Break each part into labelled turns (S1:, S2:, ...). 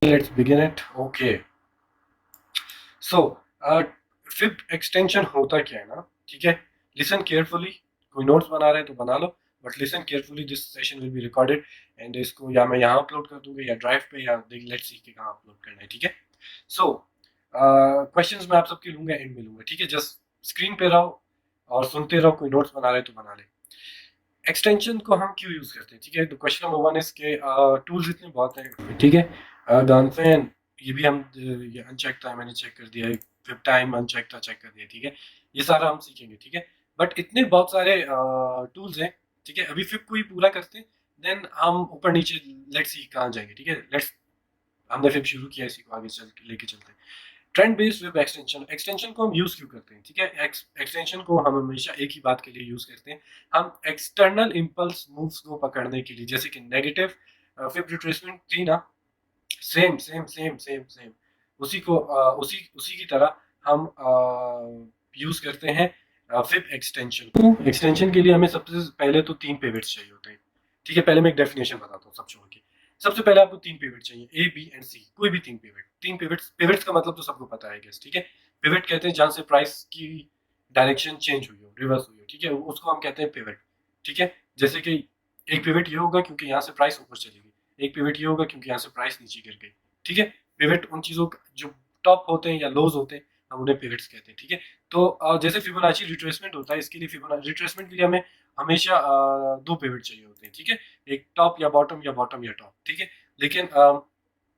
S1: Let's begin it. Okay. So, fib extension होता क्या है ना, ठीक है, लिसन केयरफुली, कोई नोट्स बना रहे हैं तो बना लो, but listen carefully, this session will be recorded and इसको या मैं यहाँ अपलोड कर दूंगा या ड्राइव पे, या लेट्स सी कि कहाँ अपलोड करना है, ठीक है। सो क्वेश्चंस मैं आप सबके लूंगा, एंड में लूंगा, ठीक है। जस्ट स्क्रीन पे रहो और सुनते रहो, कोई नोट्स बना रहे तो बना ले। एक्सटेंशन को हम क्यों यूज करते हैं, ठीक है। तो क्वेश्चन नंबर 1 इसके टूल्स इतने बहुत हैं, ठीक है। गनफैन ये भी हम ये अनचेक था, मैंने चेक कर दिया है। फिर टाइम अनचेक था, चेक कर दिया, ठीक है। ये सारा हम सीखेंगे, ठीक है। बट इतने बहुत सारे टूल्स हैं, ठीक है। अभी फिर कोई पूरा करते हैं, देन हम ऊपर नीचे लेट्स सी कहाँ जाएंगे, ठीक है। लेट्स, हमने फिर शुरू किया, इसी को आगे चल लेके चलते हैं। Trend based web extension, extension को हम यूज क्यों करते हैं, ठीक है। एक्सटेंशन को हम हमेशा एक ही बात के लिए यूज करते हैं, हम एक्सटर्नल इम्पल्स मूव्स को पकड़ने के लिए, जैसे कि नेगेटिव फिब रिट्रेसमेंट थी ना, same same same same same उसी को उसी की तरह हम यूज करते हैं फिब एक्सटेंशन। एक्सटेंशन के लिए हमें सबसे पहले तो 3 पिवट्स चाहिए होते हैं, ठीक है। पहले मैं एक डेफिनेशन बताता हूँ सब छोड़ के। सबसे पहले आपको 3 पिवट चाहिए, ए बी एंड सी, कोई भी 3 पिवट्स। पिवट्स का मतलब तो सबको पता है गेस, ठीक है। पिवट कहते हैं जहां से प्राइस की डायरेक्शन चेंज हुई हो, रिवर्स हुई हो, ठीक है, उसको हम कहते हैं पिवट, ठीक है। जैसे कि एक पिवट ये होगा क्योंकि यहाँ से प्राइस ऊपर चली गई, एक पिवट ये होगा क्योंकि यहाँ से प्राइस नीचे गिर गई, ठीक है। पिवट उन चीजों जो टॉप होते हैं या लोज होते हैं, हम उन्हें पिवट्स कहते हैं, ठीक है। तो जैसे फिबोनाची रिट्रेसमेंट होता है, इसके लिए फिबोनाची रिट्रेसमेंट के लिए हमें हमेशा 2 पिवट चाहिए होते हैं, ठीक है। एक टॉप या बॉटम या बॉटम या टॉप, ठीक है। लेकिन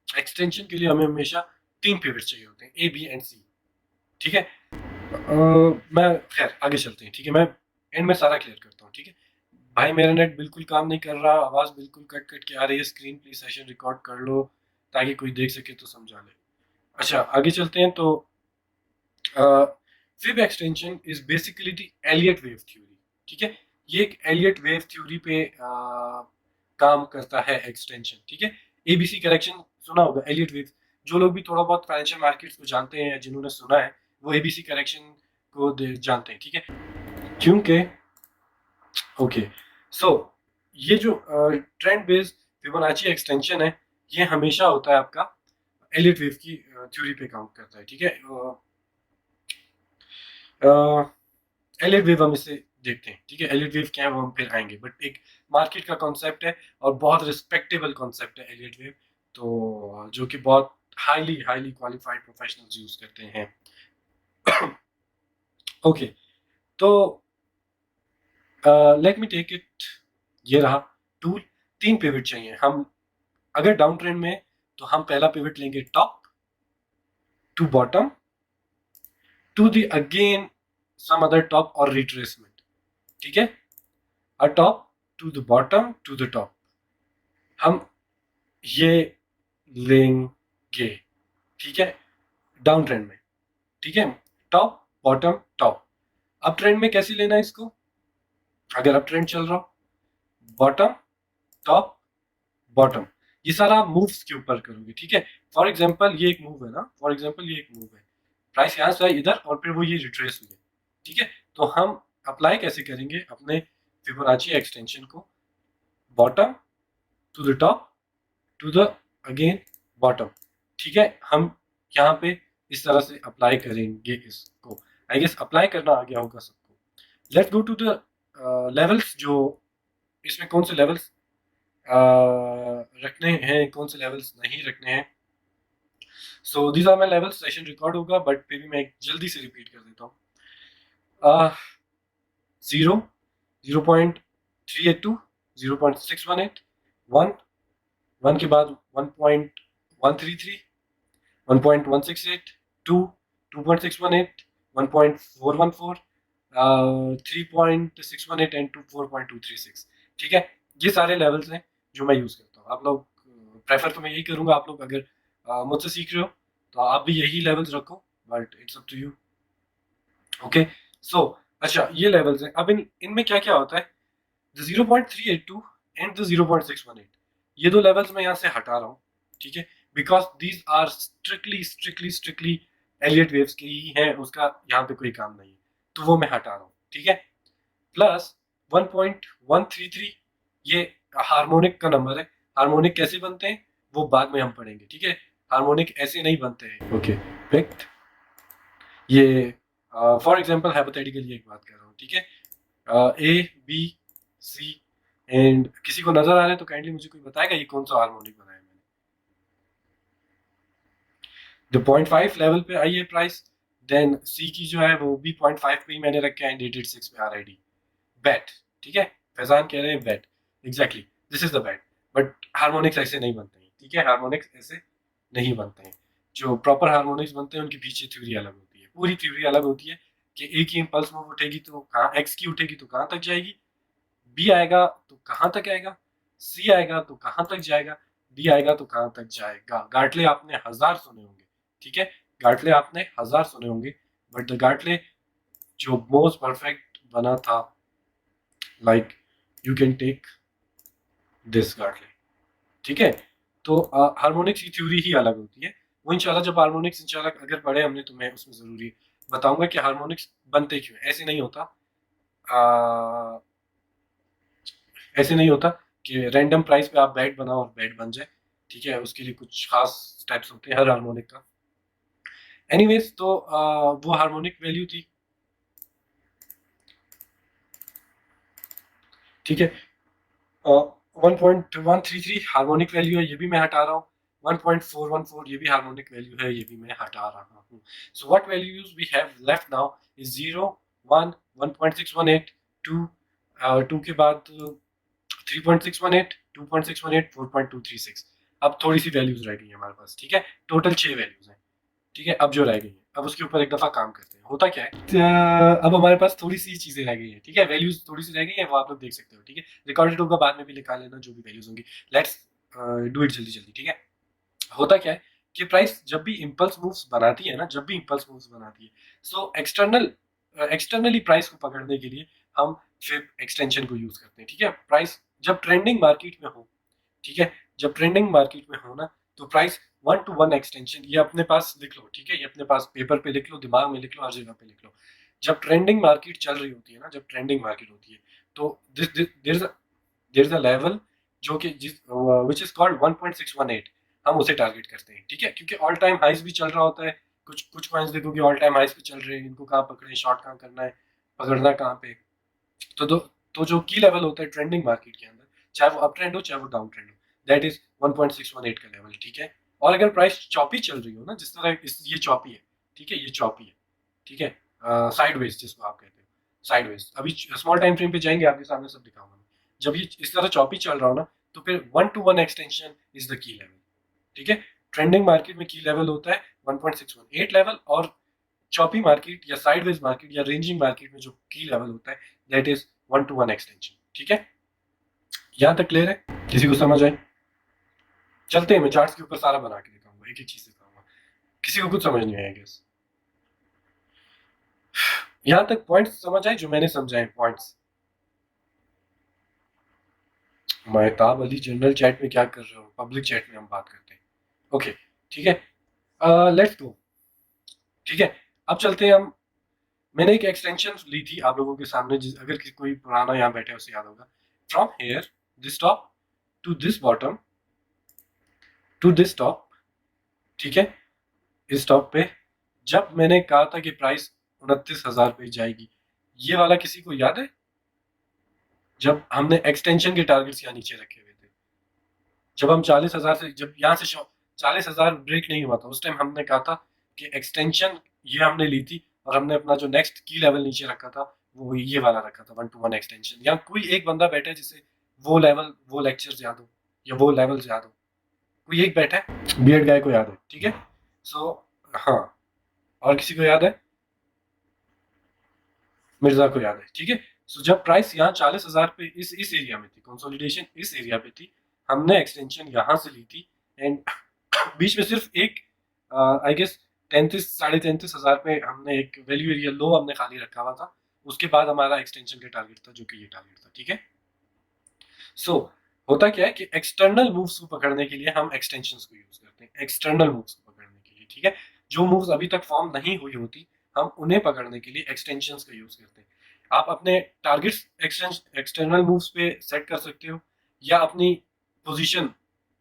S1: एक्सटेंशन के लिए हमें हमेशा 3 पिवट चाहिए होते हैं, ए बी एंड सी, ठीक है। मैं खैर आगे चलते हैं, ठीक है। मैं एंड में सारा क्लियर करता हूँ, ठीक है। भाई मेरा नेट बिल्कुल काम नहीं कर रहा, आवाज बिल्कुल कट कट के आ रही है, स्क्रीन प्लीज सेशन रिकॉर्ड कर लो ताकि कोई देख सके तो समझा ले। अच्छा आगे चलते हैं। तो fib extension is basically the Elliott wave theory, ठीक है। ये एक एलियट वेव थ्योरी पे काम करता है एक्सटेंशन, ठीक है। एबीसी करेक्शन सुना होगा, एलियट वेव। जो लोग भी थोड़ा बहुत फाइनेंशियल मार्केट्स को जानते हैं, जिन्होंने सुना है, वो एबीसी करेक्शन को जानते हैं, ठीक है। क्योंकि ओके, सो ये जो ट्रेंड बेस्ड फिबोनाची एक्सटेंशन है, ये हमेशा होता है आपका एलियट वेव की थ्योरी पे काम करता है, ठीक है। एलियट वेव हम इसे देखते हैं, ठीक है। एलियट वेव क्या है वो हम फिर आएंगे, बट एक मार्केट का कॉन्सेप्ट है और बहुत रिस्पेक्टेबल कॉन्सेप्ट है एलियट वेव, तो जो कि बहुत highly highly qualified professionals use करते हैं। ओके, तो लेट मी टेक इट, ये रहा टूल। 3 पिवट चाहिए हम, अगर डाउन ट्रेंड में, तो हम पहला पिवट लेंगे top to bottom to the again some other top और रिट्रेसमेंट, ठीक है। A top to the bottom to the top, हम ये लेंगे, ठीक है, डाउन ट्रेंड में, ठीक है। Top bottom top. Up trend में कैसे लेना है इसको, अगर अप ट्रेंड चल रहा हो, बॉटम टॉप बॉटम, ये सारा मूव्स के ऊपर करोगे, ठीक है। फॉर एग्जांपल ये एक मूव है ना, फॉर एग्जांपल ये एक मूव है, प्राइस यहाँ से आई इधर और फिर वो ये रिट्रेस हुई है, ठीक है। तो हम अप्लाई कैसे करेंगे अपने फिबोनाची एक्सटेंशन को, bottom to the top to the again bottom, ठीक है। हम यहाँ पे इस तरह से अप्लाई करेंगे इसको। आई गेस अप्लाई करना आ गया होगा सबको। Let's go to the levels. जो इसमें कौन से लेवल्स रखने हैं, कौन से लेवल्स नहीं रखने हैं। So these are my levels. Session record होगा बट फिर भी मैं जल्दी से रिपीट कर देता हूँ। 0, 0.382, 0.618, 1, 1 के बाद 1.133, 1.168, 2, 2.618, 1.414, 3.618 एंड 4.236, ठीक है। ये सारे लेवल्स हैं जो मैं यूज करता हूँ। आप लोग प्रेफर तो मैं यही करूंगा, आप लोग अगर मुझसे सीख रहे हो तो आप भी यही लेवल्स रखो, but it's up to you. Okay, so अच्छा ये लेवल्स हैं। अब इनमें क्या क्या होता है, 0.382 एंड द 0.618, ये दो लेवल्स मैं यहाँ से हटा रहा हूँ, ठीक है। Because these are strictly strictly strictly Elliott waves के ही हैं, उसका यहाँ पे कोई काम नहीं है, तो वो मैं हटा रहा हूँ, ठीक है। प्लस 1.133, ये हार्मोनिक का नंबर है। हार्मोनिक कैसे बनते हैं वो बाद में हम पढ़ेंगे, ठीक है। हार्मोनिक ऐसे नहीं बनते हैं। ओके, पिक्ड, ये फॉर एग्जांपल हाइपोथेटिकली एक बात कर रहा हूँ, ठीक है, ए बी सी एंड किसी को नजर आ रहा है तो काइंडली मुझे कोई बताएगा ये कौन सा हार्मोनिक बनाया मैंने। जो 0.5 लेवल पे आई है प्राइस, देन सी की जो है वो भी 0.5 पे ही मैंने रखा है एंड 886 पे आरआईडी बैट, ठीक है। फैजान कह रहे हैं bat, exactly this is the bat. But harmonics ऐसे नहीं बनते हैं, ठीक है, हार्मोनिक्स ऐसे नहीं बनते हैं। जो प्रॉपर हार्मोनिक्स बनते हैं उनके पीछे थ्योरी अलग होती है, पूरी थ्योरी अलग होती है कि ए की इम्पल्स मूव उठेगी तो कहाँ, एक्स की उठेगी तो कहाँ तक जाएगी, बी आएगा तो कहाँ तक आएगा, सी आएगा तो कहाँ तक जाएगा, डी आएगा तो कहाँ तक जाएगा। गार्टले आपने 1000 सुने होंगे, ठीक है, गार्टले आपने 1000 सुने होंगे, बट द गार्टले जो मोस्ट परफेक्ट बना था, like you can take this Gartley, ठीक है। तो हार्मोनिक्स की थ्योरी ही अलग होती है। वो इंशाल्लाह जब हार्मोनिक्स इंशाल्लाह अगर पढ़े हमने तो मैं उसमें जरूरी बताऊंगा कि हार्मोनिक्स बनते क्यों, ऐसे नहीं होता। आ, ऐसे नहीं होता कि रैंडम प्राइस पे आप बैट बनाओ और बैट बन जाए, ठीक है, उसके लिए कुछ खास स्टेप्स होते हैं हर हार्मोनिक का। एनीवेज तो वो हार्मोनिक वैल्यू थी, ठीक है। 1.133 हार्मोनिक वैल्यू है, ये भी मैं हटा रहा हूँ। 1.414 ये भी हार्मोनिक वैल्यू है, ये भी मैं हटा रहा हूँ। So what values we have left now is 0, 1, 1.618, 2, 2 के बाद 3.618, 2.618, 4.236। अब थोड़ी सी वैल्यूज रह गई है हमारे पास, ठीक है, टोटल 6 वैल्यूज हैं, ठीक है। अब जो रह गई है, अब उसके ऊपर एक दफा काम करते हैं। होता क्या है, अब हमारे पास थोड़ी सी चीजें रह गई है, ठीक है, वैल्यूज थोड़ी सी रह गई है, वो आप लोग देख सकते हो, ठीक है। रिकॉर्डेड होगा, बाद में भी निकाल लेना जो भी वैल्यूज होंगी। लेट्स डू इट जल्दी जल्दी, ठीक है। होता क्या है कि प्राइस जब भी इम्पल्स मूव्स बनाती है ना, जब भी इम्पल्स मूव्स बनाती है, सो एक्सटर्नली प्राइस को पकड़ने के लिए हम फिर एक्सटेंशन को यूज करते हैं, ठीक है। प्राइस जब ट्रेंडिंग मार्केट में हो, ठीक है, जब ट्रेंडिंग मार्केट में हो ना, तो प्राइस 1 to 1 एक्सटेंशन, ये अपने पास लिख लो, ठीक है, ये अपने पास पेपर पे लिख लो, दिमाग में लिख लो, हर जगह पे लिख लो। जब ट्रेंडिंग मार्केट चल रही होती है ना, जब ट्रेंडिंग मार्केट होती है, तो देयर इज अ लेवल जो कि जिस विच इज कॉल्ड 1.618, हम उसे टारगेट करते हैं, ठीक है, क्योंकि ऑल टाइम हाइस भी चल रहा होता है। कुछ कुछ कॉइन्स देखोगे ऑल टाइम हाइस पे चल रहे हैं, इनको कहाँ पकड़े, शॉर्ट कहाँ करना है, पकड़ना कहाँ पे। तो दो, तो जो की लेवल होता है ट्रेंडिंग मार्केट के अंदर, चाहे वो अप ट्रेंड हो चाहे वो डाउन ट्रेंड हो, दैट इज 1.618 का लेवल, ठीक है। और अगर प्राइस चॉपी चल रही हो ना, जिस तरह ये चॉपी है, ठीक है, ये चॉपी है, ठीक है, साइडवेज जिसको आप कहते हो, साइडवेज। अभी स्मॉल टाइम फ्रेम पे जाएंगे, आपके सामने सब दिखाऊंगा मैं। जब ये इस तरह चॉपी चल रहा हो ना, तो फिर 1 to 1 extension is the key level, ठीक है। ट्रेंडिंग मार्केट में की लेवल होता है 1.618 लेवल, और चॉपी मार्केट या साइडवेज मार्केट या रेंजिंग मार्केट में जो की लेवल होता है, दैट इज 1 to 1 एक्सटेंशन, ठीक है। यहां तक क्लियर है, किसी को समझ आए? चलते हैं, मैं चार्ट्स के ऊपर सारा बना के दिखाऊंगा, एक एक चीज दिखाऊंगा, किसी को कुछ समझ नहीं आएगा गेस। यहां तक पॉइंट्स समझ आए जो मैंने समझाए points? Mahtab Ali general chat में क्या कर रहे हो, पब्लिक चैट में हम बात करते हैं, ओके, ठीक है। लेट्स गो, ठीक है। अब चलते हैं हम। मैंने एक एक्सटेंशन ली थी आप लोगों के सामने, अगर कोई पुराना यहाँ बैठा है उसे याद होगा। From here this top to this bottom to this top, ठीक है, इस टॉप पे जब मैंने कहा था कि प्राइस 29,000 पे जाएगी, ये वाला किसी को याद है? जब हमने एक्सटेंशन के टारगेट्स यहाँ नीचे रखे हुए थे, जब हम 40,000 से, जब यहाँ से 40,000 ब्रेक नहीं हुआ था, उस टाइम हमने कहा था कि एक्सटेंशन ये हमने ली थी, और हमने अपना जो नेक्स्ट की लेवल नीचे रखा था वो ये वाला रखा था, 1 to 1 एक्सटेंशन। यहाँ कोई एक बंदा बैठा है जिसे वो लेवल, वो लेक्चर्स याद हो या वो लेवल्स याद हो? कोई एक बैठा है, बियर्ड गाय को याद है, ठीक है। सो हाँ, और किसी को याद है? मिर्जा को याद है, ठीक है। सो जब प्राइस यहाँ 40,000 पे इस एरिया में थी, कंसोलिडेशन इस एरिया पे थी, हमने एक्सटेंशन यहाँ से ली थी, एंड बीच में सिर्फ एक आई गेस 33 साढ़े 33,000 पे हमने एक वैल्यू एरिया लो हमने खाली रखा हुआ था। उसके बाद हमारा एक्सटेंशन का टारगेट था, जो कि ये टारगेट था, ठीक है। सो होता क्या है कि एक्सटर्नल मूव्स को पकड़ने के लिए हम एक्सटेंशंस को यूज करते हैं, एक्सटर्नल मूव्स को पकड़ने के लिए, ठीक है। जो मूव्स अभी तक फॉर्म नहीं हुई होती, हम उन्हें पकड़ने के लिए एक्सटेंशंस का यूज करते हैं। आप अपने टारगेट्स एक्सटर्नल मूव्स पे सेट कर सकते हो, या अपनी पोजीशन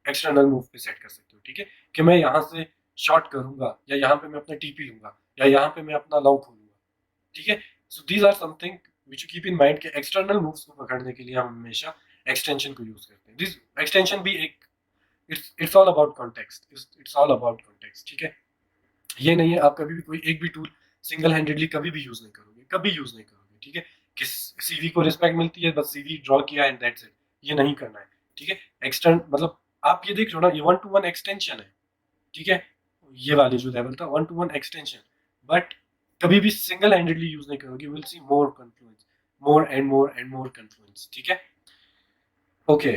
S1: एक्सटर्नल मूव पे सेट कर सकते हो, ठीक है, कि मैं यहाँ से शॉर्ट करूंगा या यहाँ पे मैं अपना टीपी लूंगा या यहाँ पे मैं अपना लॉन्ग खोलूंगा, ठीक है। So these are something which you keep in mind कि एक्सटर्नल मूव्स को पकड़ने के लिए हम हमेशा एक्सटेंशन को यूज करते हैं। दिस एक्सटेंशन भी एक it's all about context, it's all about context, ठीक है। ये नहीं है आप कभी भी कोई एक भी टूल सिंगल हैंडेडली कभी भी यूज नहीं करोगे, कभी यूज नहीं करोगे, ठीक है। कि सीवी को रिस्पेक्ट मिलती है, बस सीवी ड्रॉ किया एंड दैट्स इट, ये नहीं करना है, ठीक है। एक्सटेंड मतलब आप ये देख रहे हो ना, ये 1 to 1 एक्सटेंशन है, ठीक है। ये वाली जो लेवल था 1 to 1 एक्सटेंशन, बट कभी भी सिंगल हैंडेडली यूज नहीं करोगे, will see more confluence, more and more and more confluence, ठीक है। ओके,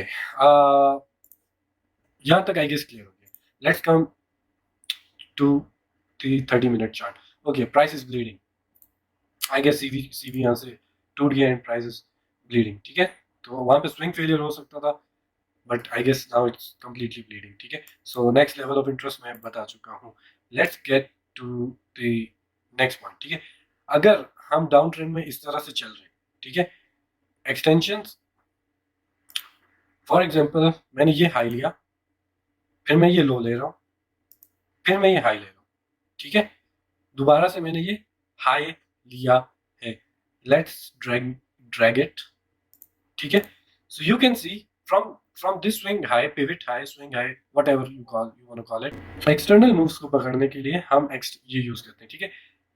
S1: यहाँ तक आई गेस क्लियर हो गया। Let's come to the 30-minute chart. Okay, price is bleeding, I guess CV यहाँ से टूट गया एंड प्राइस इज ब्लीडिंग, ठीक है। तो वहां पे स्विंग फेलियर हो सकता था, but I guess now it's completely bleeding, ठीक है। So next level of interest मैं बता चुका हूँ। Let's get to the next one, ठीक है। अगर हम डाउन ट्रेंड में इस तरह से चल रहे हैं, ठीक है, एक्सटेंशंस फॉर एग्जांपल मैंने ये हाई लिया, फिर मैं ये लो ले रहा हूँ, फिर मैं ये हाई ले रहा हूँ, ठीक है। दोबारा से मैंने ये हाई लिया है, लेट्स ड्रैग इट, ठीक है। So you can see from this swing high, pivot high, swing high, whatever you want to call it, external moves को पकड़ने के लिए हम ये यूज करते हैं, ठीक है।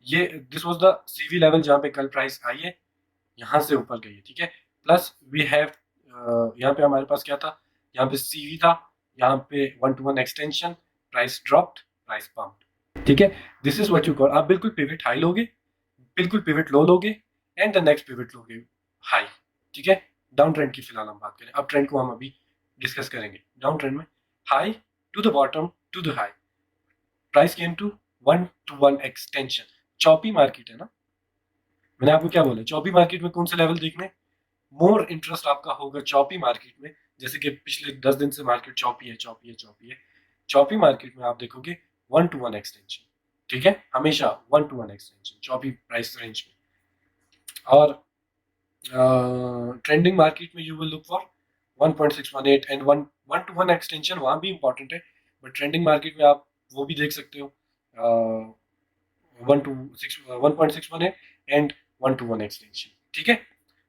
S1: ये this was the CV level जहां पे कल प्राइस आई है, यहाँ से ऊपर गई है, ठीक है। प्लस वी हैव यहाँ पे हमारे पास क्या था, यहाँ पे सीवी था, यहाँ पे 1 to 1 extension, price dropped, price pumped, ठीक है। This is what you call, आप बिल्कुल पिवट हाई लोगे, बिल्कुल पिवट लो लोगे एंड द नेक्स्ट पिवट लोगे हाई, ठीक है। डाउन ट्रेंड की फिलहाल हम बात करें, अब ट्रेंड को हम अभी डिस्कस करेंगे। डाउन ट्रेंड में high to the bottom to the high, price came to 1 to 1 extension. चौपी मार्केट है ना, मैंने आपको क्या बोला, चौपी मार्केट में कौन से लेवल देखने, मोर इंटरेस्ट आपका होगा चौपी मार्केट में, जैसे कि पिछले 10 दिन से मार्केट चौपी है, चौपी है, चौपी है। चौपी मार्केट में आप देखोगे 1 to 1 एक्सटेंशन, ठीक है, हमेशा 1 to 1 extension Chaupi price range में। और ट्रेंडिंग मार्केट में you will look for 1.618 and 1 to 1 extension वहां भी इंपॉर्टेंट है, बट ट्रेंडिंग मार्केट में आप वो भी देख सकते हो 1.618 एंड 1 to 1 एक्सटेंशन, ठीक है।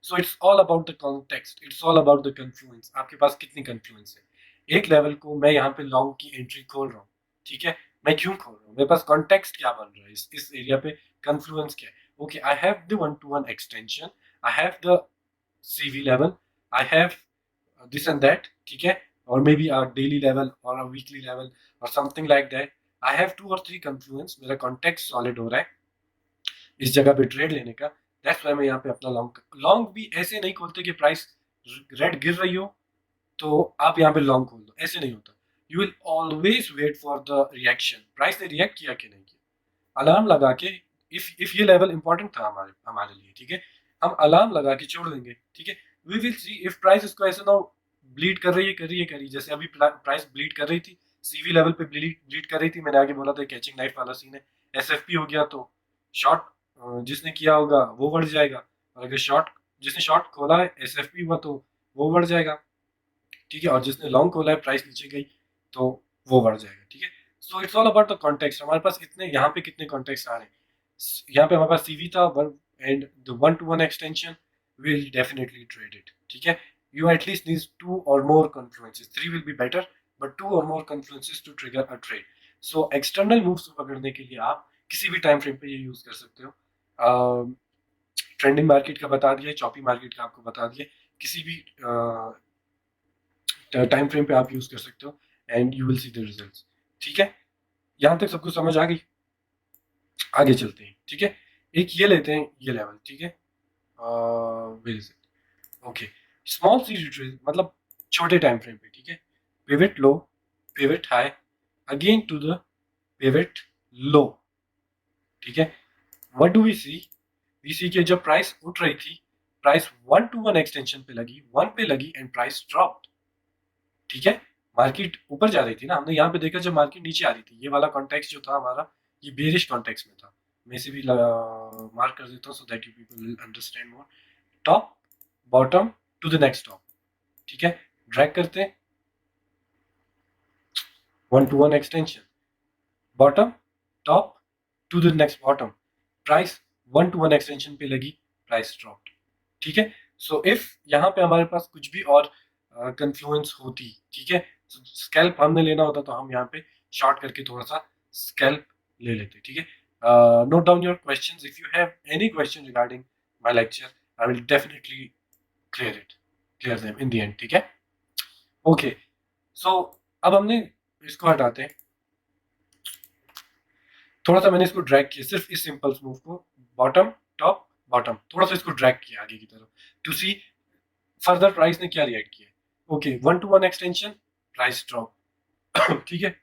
S1: सो it's all about the context, it's all about the confluence, आपके पास कितनी कन्फ्लुएंस है। एक लेवल को मैं यहाँ पे लॉन्ग की एंट्री खोल रहा हूँ, ठीक है, मैं क्यों खोल रहा हूँ, मेरे पास कॉन्टेक्स्ट क्या बन रहा है, इस एरिया पे कन्फ्लुएंस क्या है। Okay, I have the 1 to 1 extension, I have the CV level, I have this and that, ठीक है, or maybe a daily level or a weekly level or something like that. I have 2 or 3 confluence, मेरा context solid हो रहा है इस जगह पे trade लेने का। दैट्स व्हाई मैं यहाँ पे अपना लॉन्ग भी ऐसे नहीं खोलते कि प्राइस रेड गिर रही हो तो आप यहाँ पे लॉन्ग खोल दो, ऐसे नहीं होता। You will always wait for the reaction, price ने रिएक्ट किया कि नहीं किया, अलार्म लगा के, इफ ये लेवल इंपॉर्टेंट था हमारे हमारे लिए, ठीक है, हम अलार्म लगा के छोड़ देंगे, ठीक है। We will see if price इसको ऐसे ना ब्लीड कर रही है, कर रही है, कर रही है, जैसे अभी प्राइस ब्लीड कर रही थी, सीवी लेवल पे ब्लीड कर रही थी, मैंने आगे बोला था कैचिंग नाइफ वाला सीन है। एसएफपी हो गया तो शॉर्ट जिसने किया होगा वो बढ़ जाएगा, और अगर शॉर्ट जिसने शॉर्ट खोला है एसएफपी हुआ तो वो बढ़ जाएगा, ठीक है, और जिसने लॉन्ग खोला है प्राइस नीचे गई तो वो बढ़ जाएगा, ठीक है। सो it's all about the context, हमारे पास इतने यहाँ पे कितने कॉन्टेक्स्ट आ रहे हैं, यहाँ पे हमारे पास सीवी था and the 1 to 1 extension will definitely trade it, ठीक है। You at least need 2 or more confluences, 3 will be better, but 2 or more confluences to trigger a trade. So external moves को पकड़ने के लिए आप किसी भी टाइम फ्रेम पे ये यूज कर सकते हो। ट्रेंडिंग मार्केट का बता दिया, चॉपी मार्केट का आपको बता दिया, किसी भी टाइम फ्रेम पे आप यूज कर सकते हो and you will see the results, ठीक है। यहाँ तक सब कुछ समझ आ गई, आगे चलते हैं, ठीक है। एक ये लेते हैं, ये लेवल, ठीक है, where is it, okay, small C retrace मतलब छोटे टाइम फ्रेम पे, ठीक है, pivot low, pivot high, again to the pivot low, ठीक है। What do we see, we see के जब प्राइस उठ रही थी, प्राइस 1 to 1 एक्सटेंशन पे लगी, 1 पे लगी एंड प्राइस ड्रॉप्ड, ठीक है। मार्केट ऊपर जा रही थी ना, हमने यहाँ पे देखा जब मार्केट नीचे आ रही थी, ये वाला कॉन्टेक्स्ट जो था हमारा ये बेरिश कॉन्टेक्स्ट में था, मैं इसे भी मार्क कर देता हूँ so that you people will understand more. Top bottom to the next top, ठीक है, ड्रैग करते हैं, 1-to-1 extension, bottom top to the next bottom, price 1-to-1 extension पे लगी, प्राइस ड्रॉप। ठीक है, सो इफ यहाँ पे हमारे पास कुछ भी और कंफ्लुएंस होती, ठीक है, स्कैल्प हमने लेना होता तो हम यहाँ पे शॉर्ट करके थोड़ा सा स्कैल्प ले लेते। ठीक है, note down your questions, if you have any question regarding my lecture I will definitely clear them in the end. ठीक है, ओके, सो अब हमने इसको हटाते हैं, थोड़ा सा मैंने इसको ड्रैग किया, सिर्फ इस इम्पल्स मूव को बॉटम टॉप बॉटम, थोड़ा सा इसको ड्रैग किया आगे की तरफ टू सी फर्दर प्राइस ने क्या रिएक्ट किया। Okay, 1-to-1 extension, price drop. ठीक है,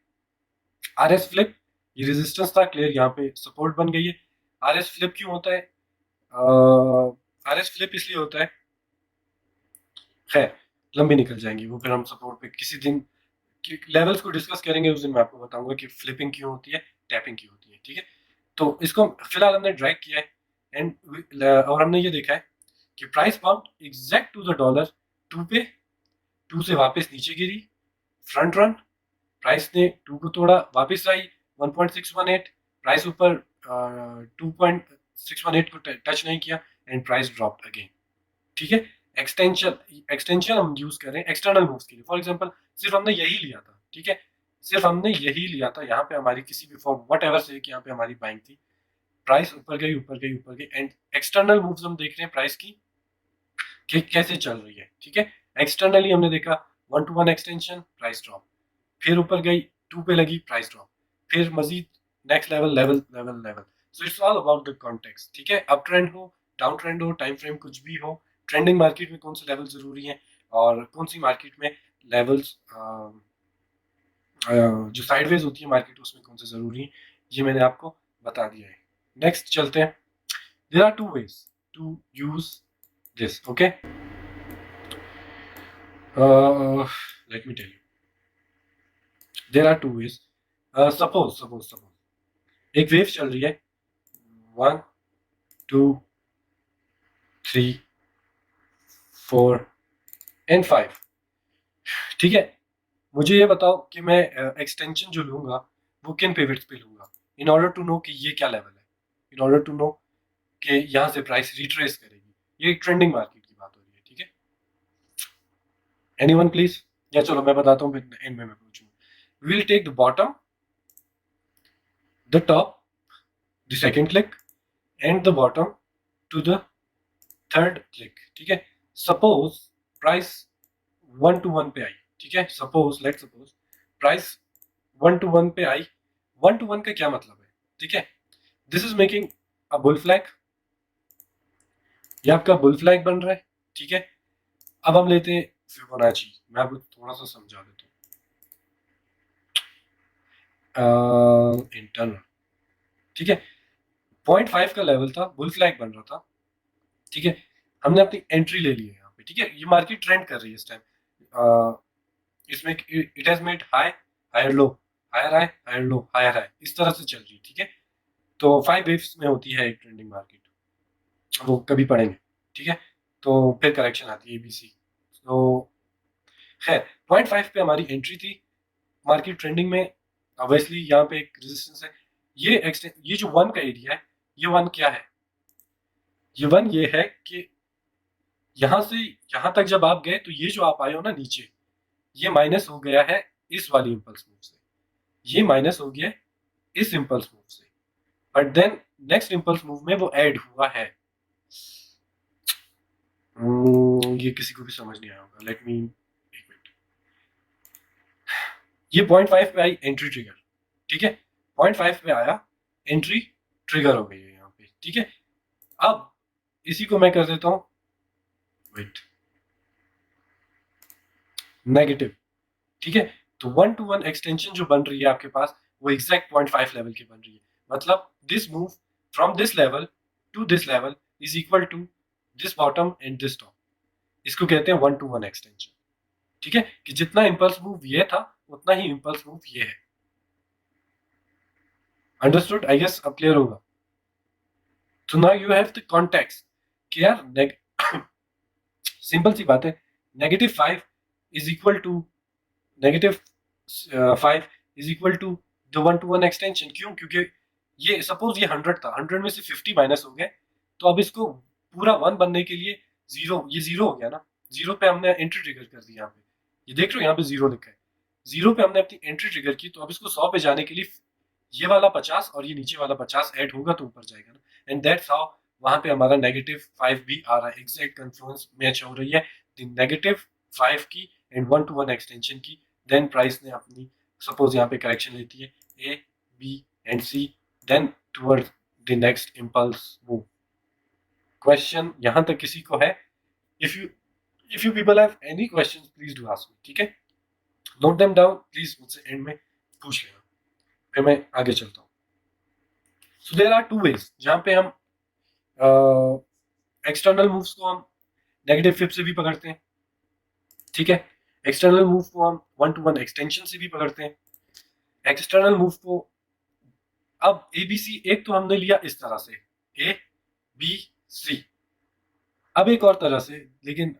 S1: आरएस फ्लिप, ये रेजिस्टेंस था, क्लियर, यहाँ पे सपोर्ट बन गई है। आरएस फ्लिप क्यों होता है? आरएस फ्लिप इसलिए होता है, खैर लंबी निकल जाएंगी वो, फिर हम सपोर्ट पे किसी दिन लेवल्स को डिस्कस करेंगे, उस दिन मैं आपको बताऊंगा कि फ्लिपिंग क्यों होती है, टैपिंग क्यों होती है। ठीक है, तो इसको फिलहाल हमने ड्रैग किया है एंड और हमने ये देखा है कि price bound exact to the dollar 2 पे, 2 से वापस नीचे गिरी, फ्रंट रन, प्राइस ने 2 को तोड़ा, वापस आई 1.618, प्राइस ऊपर 2.618 को टच नहीं किया एंड प्राइस ड्रॉप अगेन। ठीक है, एक्सटेंशन एक्सटेंशन हम यूज कर रहे हैं एक्सटर्नल मूव्स के लिए। फॉर एग्जांपल सिर्फ हमने यही लिया था, ठीक है, सिर्फ हमने यही लिया था, यहाँ पे हमारी किसी भी फॉर्म वट एवर से यहाँ पे हमारी बाइंग थी, प्राइस ऊपर गई ऊपर गई ऊपर गई एंड एक्सटर्नल मूव्स हम देख रहे हैं प्राइस की कि कैसे चल रही है। ठीक है, एक्सटर्नली हमने देखा 1-to-1 एक्सटेंशन, प्राइस ड्रॉप, फिर ऊपर गई 2 पे लगी, प्राइस ड्रॉप, फिर मजीद next level level level level. So it's all about the context. ठीक है, अप ट्रेंड हो, डाउन ट्रेंड हो, टाइम फ्रेम कुछ भी हो, ट्रेंडिंग मार्केट में कौन से लेवल जरूरी है और कौन सी मार्केट में लेवल्स जो साइडवेज होती है मार्केट उसमें कौन से जरूरी है, ये मैंने आपको बता दिया है। नेक्स्ट चलते हैं, there are 2 ways to use this. Okay, let me tell you, there are 2 ways। Suppose एक वेव चल रही है 1 2 3 4 एंड 5। ठीक है, मुझे ये बताओ कि मैं एक्सटेंशन जो लूंगा वो किन पिवट्स पे लूंगा, इन ऑर्डर टू नो कि ये क्या लेवल है, इन ऑर्डर टू नो कि यहाँ से प्राइस रिट्रेस करेगी। ये एक ट्रेंडिंग मार्केट की बात हो रही है। ठीक है, एनीवन प्लीज, या चलो मैं बताता हूँ फिर एंड में मैं पूछूंगा। We will take the bottom, the top, the second click and the bottom to the third click. ठीक है, सपोज प्राइस 1-to-1 पे आई, ठीक है, suppose let suppose price 1-to-1 पे आई। 1-to-1 का क्या मतलब है? ठीक है, this is making a bull flag, ये आपका बुल फ्लैग बन रहा है। ठीक है, अब हम लेते हैं फिबोनाची, मैं आपको थोड़ा सा समझा देता हूँ इंटरनल। ठीक है, 0.5 का लेवल था, बुल फ्लैग बन रहा था। ठीक है, हमने अपनी एंट्री ले ली है यहाँ पे। ठीक है, ये मार्केट ट्रेंड कर रही है इस टाइम, इसमें it has made high higher low, higher high higher low higher high, इस तरह से चल रही है। ठीक है, तो 5 वेव्स में होती है एक ट्रेंडिंग मार्केट, वो कभी पढ़ेंगे। ठीक है, तो फिर करेक्शन आती है एबीसी। तो खैर 0.5 पे हमारी एंट्री थी, मार्केट ट्रेंडिंग में, ऑब्वियसली यहाँ पे एक रेजिस्टेंस है। ये जो 1 का एरिया है, ये 1 क्या है? ये 1 ये है कि यहाँ से यहाँ तक जब आप गए तो ये जो आप आए हो ना नीचे, ये माइनस हो गया है इस वाली इंपल्स मूव से, ये माइनस हो गया इस इंपल्स मूव से, but then next impulse move में वो ऐड हुआ है। ये किसी को भी समझ नहीं आया होगा, लेट मी, एक मिनट, ये 0.5 पे आई एंट्री ट्रिगर। ठीक है, 0.5 पे आया, एंट्री ट्रिगर हो गई है यहाँ पे। ठीक है, अब इसी को मैं कर देता हूँ, वेट, नेगेटिव। ठीक है, तो 1-to-1 एक्सटेंशन जो बन रही है आपके पास वो एग्जैक्ट 0.5 लेवल की बन रही है, मतलब this move from this level to this level is equal to this bottom and this top, इसको कहते हैं 1-to-1 एक्सटेंशन। ठीक है, कि जितना इंपल्स मूव ये था उतना ही इंपल्स मूव ये है। अंडरस्टूड? आई गेस अब क्लियर होगा। तो now you have the context कि यार सिंपल सी बात है, -5 is equal to -5 is equal to the 1-to-1 extension. क्यों? क्योंकि ये सपोज ये 100 था, 100 में से 50 माइनस हो गए, तो अब इसको पूरा 1 बनने के लिए जीरो, ये जीरो हो गया ना, जीरो पे हमने एंट्री ट्रिगर कर दी। यहाँ पे ये देख रहे हो, यहाँ पे जीरो लिखा है, जीरो पे हमने अपनी एंट्री ट्रिगर की, तो अब इसको 100 पे जाने के लिए ये वाला 50 और ये नीचे वाला 50 ऐड होगा तो ऊपर जाएगा ना। एंड दैट्स हाउ वहां पे हमारा -5 भी आ रहा है, एग्जैक्ट कन्फ्लुएंस मैच हो रही है -5 की एंड 1-to-1 एक्सटेंशन की। देन प्राइस ने अपनी सपोज यहाँ पे करेक्शन लेती है A B and C, then toward the next impulse move. Question यहाँ तक किसी को है? If you people have any questions please do ask me, ठीक है? नोट देम डाउन प्लीज, मुझसे एंड में पूछ लेना, फिर मैं आगे चलता हूँ। So there are two ways जहाँ पे हम एक्सटर्नल मूव्स को हम नेगेटिव फिब से भी पकड़ते हैं, ठीक है? एक्सटर्नल मूव को हम 1-to-1 एक्सटेंशन से भी पकड़ते हैं। एक्सटर्नल मूव को अब एबीसी एक तो हमने लिया इस तरह से, ए बी सी। अब एक और तरह से, लेकिन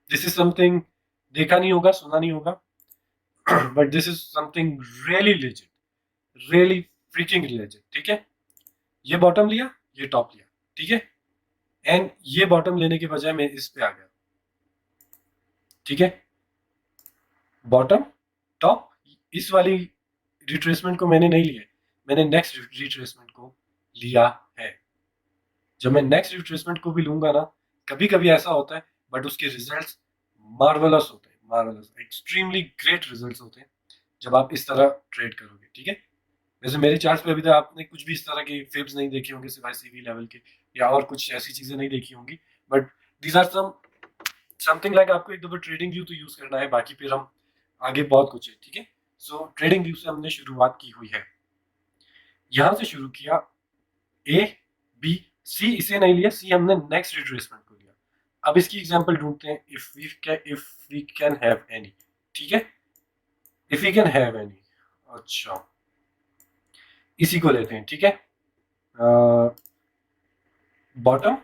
S1: दिस इज समथिंग देखा नहीं होगा, सुना नहीं होगा, but this is something really legend, really freaking legend, ठीक है? ये बॉटम लिया, ये टॉप लिया, ठीक है? एंड ये बॉटम लेने के बजाय मैं इस पे आ गया, ठीक है? बॉटम टॉप, इस वाली रिट्रेसमेंट को मैंने नहीं लिया, मैंने नेक्स्ट रिट्रेसमेंट को लिया है। जब मैं नेक्स्ट रिट्रेसमेंट को भी लूंगा ना, कभी कभी ऐसा होता है, बट उसके रिजल्ट्स मार्वलस होते हैं, मार्वलस, एक्सट्रीमली ग्रेट रिजल्ट्स होते हैं जब आप इस तरह ट्रेड करोगे, ठीक है? वैसे मेरे चार्ट्स पे अभी तक आपने कुछ भी इस तरह के फिब्स नहीं देखे होंगे सिवाय सीवी लेवल के, या और कुछ ऐसी चीजें नहीं देखी होंगी, but these are something like आपको एक दफा ट्रेडिंग व्यू तो यूज करना है, बाकी फिर हम आगे बहुत कुछ है, ठीक है? सो ट्रेडिंग व्यू से हमने शुरुआत की हुई है, यहां से शुरू किया, ए बी सी इसे नहीं लिया, सी हमने नेक्स्ट रिट्रेसमेंट को लिया। अब इसकी एग्जांपल ढूंढते हैं, if we can have any, ठीक है? If we can have any, अच्छा इसी को लेते हैं, ठीक है? Bottom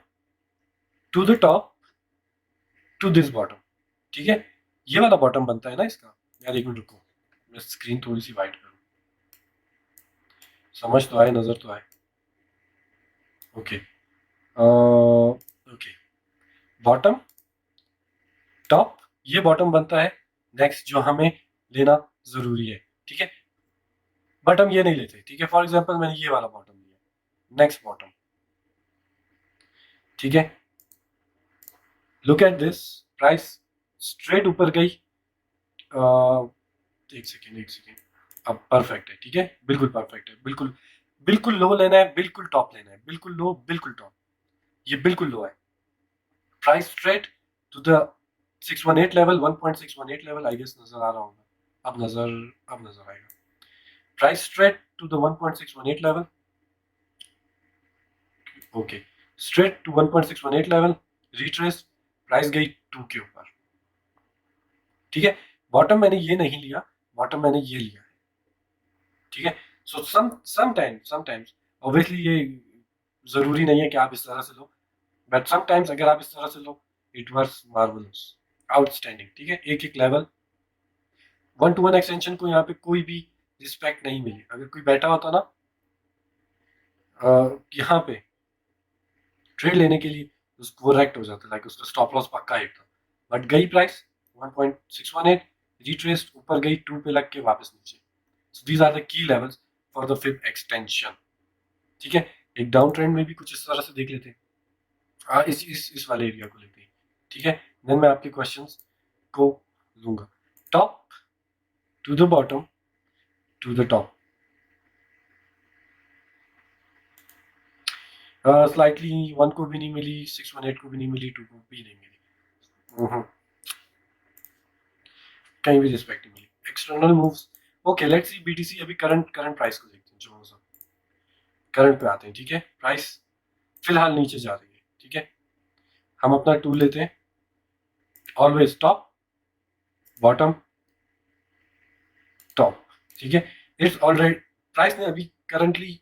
S1: to the top to this bottom, ठीक है? ये वाला बॉटम बनता है ना इसका, यार एक मिनट रुको, मैं स्क्रीन थोड़ी सी वाइट करूं, समझ तो आए, नजर तो आए। ओके ओके, बॉटम टॉप, ये बॉटम बनता है नेक्स्ट जो हमें लेना जरूरी है, ठीक है? बट हम ये नहीं लेते, ठीक है? फॉर एग्जांपल मैंने ये वाला बॉटम लिया, नेक्स्ट बॉटम, ठीक है? Look at this, price straight ऊपर गई, एक सेकेंड एक सेकेंड, अब परफेक्ट है, ठीक है? बिल्कुल परफेक्ट है, बिल्कुल बिल्कुल लो लेना है, बिल्कुल टॉप लेना है, बिल्कुल लो बिल्कुल टॉप, ये बिल्कुल लो है। Price straight to the 618 level, 1.618 level, I guess नजर आ रहा होगा, अब नजर आएगा। Price straight to the 1.618 level, okay, straight to 1.618 level, retrace, price गई 2 के ऊपर, ठीक है? बॉटम मैंने ये नहीं लिया, बॉटम मैंने ये लिया है, ठीक है? सो समटाइम्स ऑब्वियसली ये जरूरी नहीं है कि आप इस तरह से लो, बट समटाइम्स अगर आप इस तरह से लो, इट वर्क्स मार्वलस, आउटस्टैंडिंग, ठीक है? एक एक लेवल, 1-to-1 एक्सटेंशन को यहाँ पे कोई भी रिस्पेक्ट नहीं मिली। अगर कोई बैठा होता ना यहाँ पे ट्रेड लेने के लिए, उसको वो रेक्ट हो जाता, लाइक उसका स्टॉप लॉस पक्का हिट था, बट गई प्राइस 1.618, रिट्रेस ऊपर गई 2 पे लग के वापस नीचे। So these are the key levels for the fib extension, ठीक है? एक डाउन ट्रेंड में भी कुछ इस तरह से देख लेते हैं, इस वाले एरिया को लेते हैं, ठीक है? देन मैं आपके क्वेश्चंस को लूंगा, top to the bottom to the top, slightly 1 को भी नहीं मिली, 618 को भी नहीं मिली, 2 को भी नहीं मिली, कहीं भी रिस्पेक्ट नहीं मिली। External moves, okay let's see BTC, अभी करंट प्राइस को देखते हैं, जो सा करंट पे आते हैं, ठीक है? प्राइस फिलहाल नीचे जा रही है, ठीक है? हम अपना टूल लेते हैं, ऑलवेज टॉप बॉटम टॉप, ठीक है? इट्स ऑलराइट, प्राइस ने अभी करंटली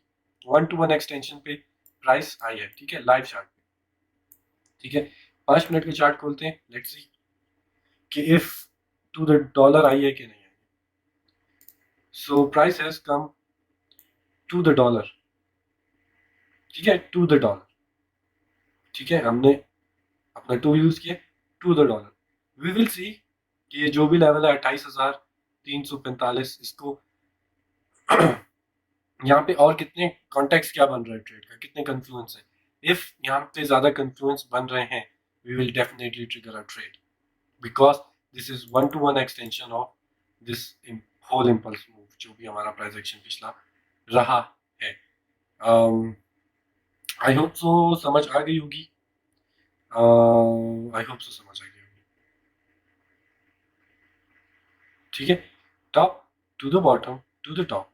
S1: 1-to-1 एक्सटेंशन पे प्राइस आई है, ठीक है? लाइव चार्ट पे, ठीक है? 5 मिनट का चार्ट खोलते हैं, लेट्स सी कि इफ टू द डॉलर आई है कि नहीं आई। So price has come to the dollar, ठीक है, टू द डॉलर, ठीक है, हमने अपना टू यूज किया, to the dollar. We will see कि ये जो भी लेवल है 28,345, इसको यहाँ पे और कितने कॉन्टेक्स्ट क्या बन रहा है ट्रेड का, कितने कन्फ्लुएंस है। इफ यहाँ पे ज्यादा कन्फ्लुएंस बन रहे हैं, we will definitely trigger a trade, because this is one to one extension of this whole impulse move जो भी हमारा प्राइस एक्शन पिछला रहा है। आई होप सो समझ आ गई होगी, आई होप सो समझ आ गई होगी, ठीक है। Top to the bottom to the top,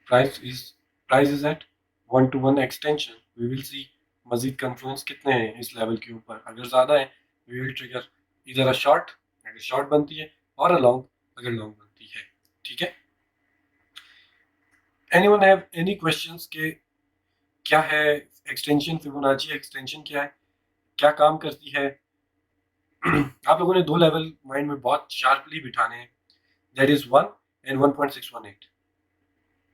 S1: price is price is at one to one extension. We will see मजीद कन्फ्लुएंस कितने हैं इस लेवल के ऊपर, अगर ज़्यादा है वी विल ट्रिगर इधर अ शॉर्ट, अगर शॉर्ट बनती है, और अ लॉन्ग अगर लॉन्ग बनती है, ठीक है। एनीवन हैव एनी क्वेश्चंस के क्या है एक्सटेंशन, फिबोनाची एक्सटेंशन क्या है, क्या काम करती है। आप लोगों ने दो लेवल माइंड में बहुत शार्पली बिठाने हैं, दैट इज 1 एंड 1.618,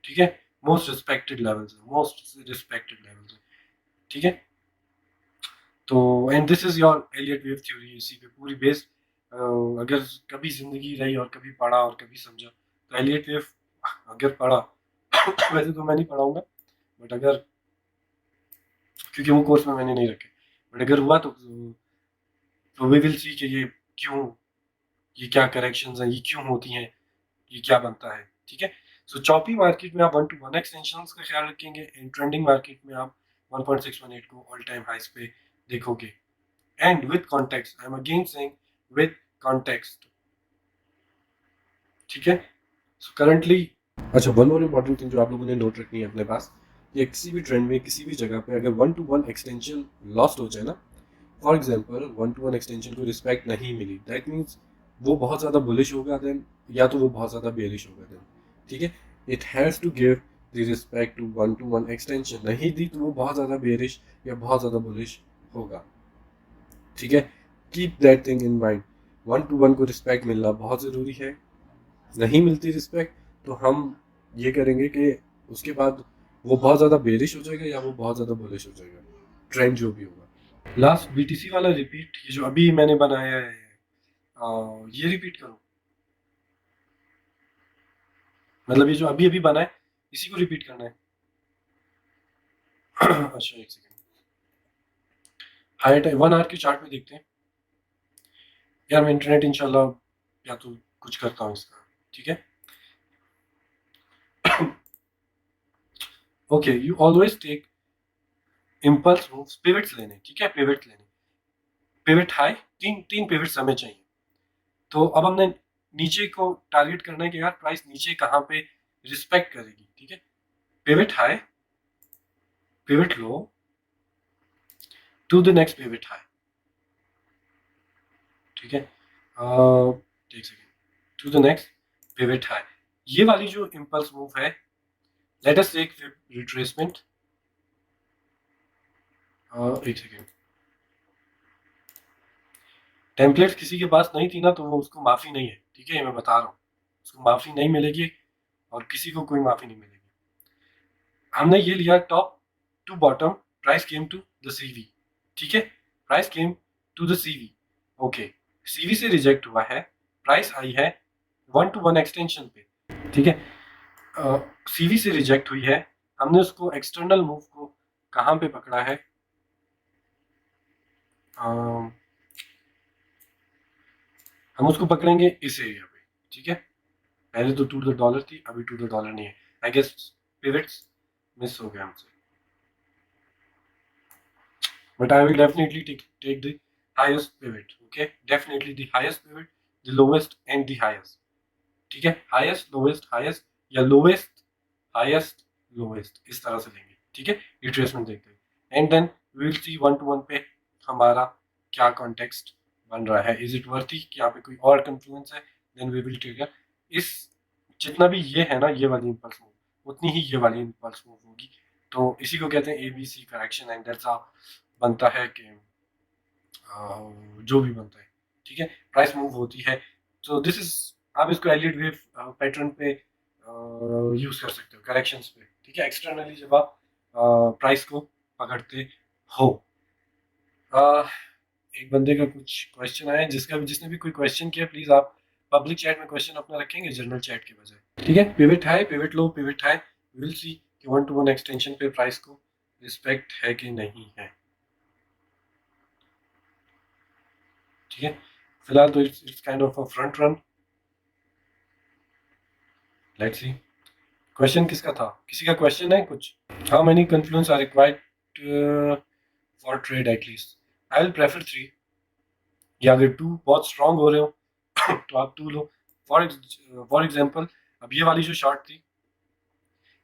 S1: ठीक है। Most respected levels, most respected levels, ठीक है। तो and this is your Elliott wave theory, इसी पे पूरी बेस्ड। अगर कभी जिंदगी रही और कभी पढ़ा और कभी समझा तो एलियट वेव अगर पढ़ा वैसे तो मैं नहीं पढ़ाऊंगा, बट अगर, क्योंकि वो कोर्स में मैंने नहीं रखे, बट अगर हुआ तो वी विल सी कि ये क्यों, ये क्या करेक्शंस हैं, ये क्यों होती हैं, ये क्या बनता है, ठीक है। सो चॉपी मार्केट में आप वन टू वन एक्सटेंशंस का ख्याल रखेंगे, इन ट्रेंडिंग मार्केट में आप 1.618 को ऑल टाइम हाइस पे देखोगे, and with context, I am again saying with context, ठीक है। सो करंटली, अच्छा, वन और इम्पॉर्टेंट थिंग जो आप लोगों ने नोट रखनी है अपने पास, ये किसी भी ट्रेंड में किसी भी जगह पे अगर one to one extension lost हो जाए ना, for example one to one extension को रिस्पेक्ट नहीं मिली, दैट मीन्स वो बहुत ज़्यादा बुलिश होगा देन, या तो वो बहुत ज़्यादा बेरिश होगा देन, ठीक है। It has to give the respect to one to one extension, नहीं दी तो वो बहुत ज़्यादा बेरिश या बहुत ज़्यादा बुलिश होगा, ठीक है। Keep that thing in mind, one to one को रिस्पेक्ट मिलना बहुत ज़रूरी है। नहीं मिलती रिस्पेक्ट तो हम ये करेंगे कि उसके बाद वो बहुत ज़्यादा बेरिश हो जाएगा या वो बहुत ज़्यादा बुलिश हो जाएगा, ट्रेंड जो भी होगा। लास्ट बीटीसी वाला रिपीट, ये जो अभी मैंने बनाया है, ये रिपीट करो, मतलब ये जो अभी अभी बना है इसी को रिपीट करना है। अच्छा एक सेकेंड, हाई टाइम 1 आवर के चार्ट में देखते हैं। यार मैं इंटरनेट इंशाल्लाह या तो कुछ करता हूँ इसका, ठीक है। Okay, you always take impulse moves, pivots लेने, ठीक है, पिवट लेने, पिवट हाई, तीन तीन पिवट्स हमें चाहिए। तो अब हमने नीचे को टारगेट करना है कि यार प्राइस नीचे कहाँ पे रिस्पेक्ट करेगी, ठीक है। Pivot high, pivot low, to the next pivot high, ठीक है। एक second, to the next pivot high, ये वाली जो इम्पल्स मूव है, लेट अस टेक रिट्रेसमेंट। एक सेकेंड, टेम्पलेट किसी के पास नहीं थी ना तो वो उसको माफी नहीं है, ठीक है, मैं बता रहा हूँ, उसको माफी नहीं मिलेगी और किसी को कोई माफी नहीं मिलेगी। हमने ये लिया top to bottom, price came to the CV, ठीक है, price came to the CV, okay, CV से रिजेक्ट हुआ है, प्राइस आई है वन टू वन एक्सटेंशन पे, ठीक है। सीवी से रिजेक्ट हुई है, हमने उसको एक्सटर्नल मूव को कहाँ पे पकड़ा है, हम उसको पकड़ेंगे इस एरिया पे, ठीक है। पहले तो टू द डॉलर थी, अभी टू द डॉलर नहीं है, आई गेस पिवट्स मिस हो गया हमसे, but I will definitely take the highest pivot, okay, definitely the highest pivot, the lowest and the highest, ठीक है, highest lowest highest या lowest highest lowest, इस तरह से लेंगे, ठीक है, रिट्रेसमेंट देखते हैं, and then we will see one to one पे हमारा क्या कॉन्टेक्स्ट बन रहा है, इज इट वर्थी कि यहाँ पे कोई और कंफ्लुएंस है, देन वी विल ट्रिगर इस, जितना भी ये है ना ये वाली इम्पल्स मूव उतनी ही ये वाली इम्पल्स मूव होगी। तो इसी को कहते हैं ABC correction, and that's how बनता है कि जो भी बनता है, ठीक है, प्राइस मूव होती है। तो दिस इज आप इसको एलिड वेव पैटर्न पे यूज कर सकते हो करेक्शंस पे, ठीक है, एक्सटर्नली जब आप प्राइस को पकड़ते हो। अह, एक बंदे का कुछ क्वेश्चन आया, जिसने भी कोई क्वेश्चन किया प्लीज आप पब्लिक चैट में क्वेश्चन अपना रखेंगे जनरल चैट के बजाय, ठीक है। Pivot high, pivot low, pivot high, will see कि 1 to 1 एक्सटेंशन पे प्राइस को रिस्पेक्ट है कि नहीं है, ठीक है। फिलहाल तो it's kind of a front run, let's see. Question किसका था, किसी का क्वेश्चन है कुछ? How many confluence are required for trade at least? I will prefer 3, या अगर 2 बहुत स्ट्रांग हो रहे हो तो आप 2 लो। फॉर एग्जांपल अब ये वाली जो शॉर्ट थी,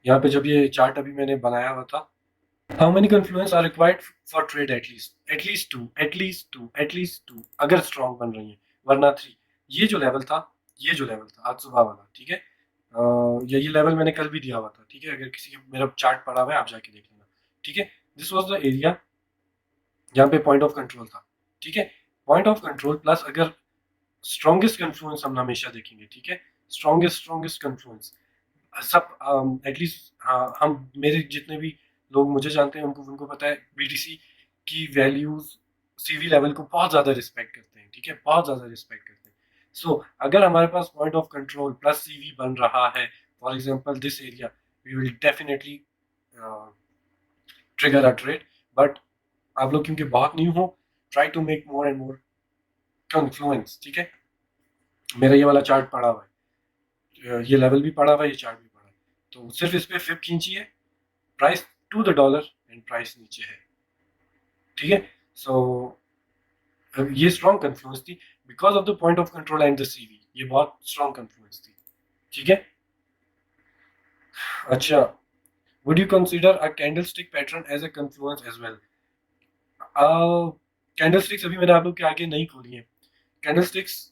S1: यहाँ पे जब ये चार्ट अभी मैंने बनाया हुआ था, how many confluence are required for trade at least 2, at least 2 अगर स्ट्रांग बन रही है, वरना 3। ये जो लेवल था, ये जो लेवल था आज सुबह वाला, ठीक है, ये लेवल मैंने कल भी दिया हुआ था, ठीक है, अगर किसी के मेरा चार्ट पड़ा हुआ है आप जाके देख लेना, ठीक है। दिस वाज द एरिया जहाँ पे पॉइंट ऑफ कंट्रोल था, ठीक है। पॉइंट ऑफ कंट्रोल प्लस अगर स्ट्रॉन्गेस्ट कन्फ्लुएंस हम हमेशा देखेंगे, ठीक है, स्ट्रॉन्गेस्ट कन्फ्लुएंस सब एटलीस्ट, हाँ, हम मेरे जितने भी लोग मुझे जानते हैं उनको उनको पता है बीटीसी की वैल्यूज सीवी लेवल को बहुत ज़्यादा रिस्पेक्ट करते हैं, ठीक है, बहुत ज़्यादा रिस्पेक्ट करते हैं। सो अगर हमारे पास point of control plus CV बन रहा है, for example this area, we will definitely trigger a trade. But आप लोग क्योंकि बहुत न्यू हो, try to make more and more confluence, ठीक है। मेरा ये वाला चार्ट पड़ा हुआ है, ये लेवल भी पड़ा हुआ है, ये चार्ट भी पड़ा है, तो सिर्फ इस पे फिप खींचिए, price to the dollar and price नीचे है, ठीक है। सो ये स्ट्रॉन्ग कन्फ्लुएंस थी because of the point of control and the CV, ये बहुत स्ट्रॉन्ग कन्फ्लुएंस थी, ठीक है। अच्छा, would you consider a candlestick pattern as a confluence as well? Candlesticks अभी मैंने आप लोग के आगे नहीं खोली है। कैंडलस्टिक्स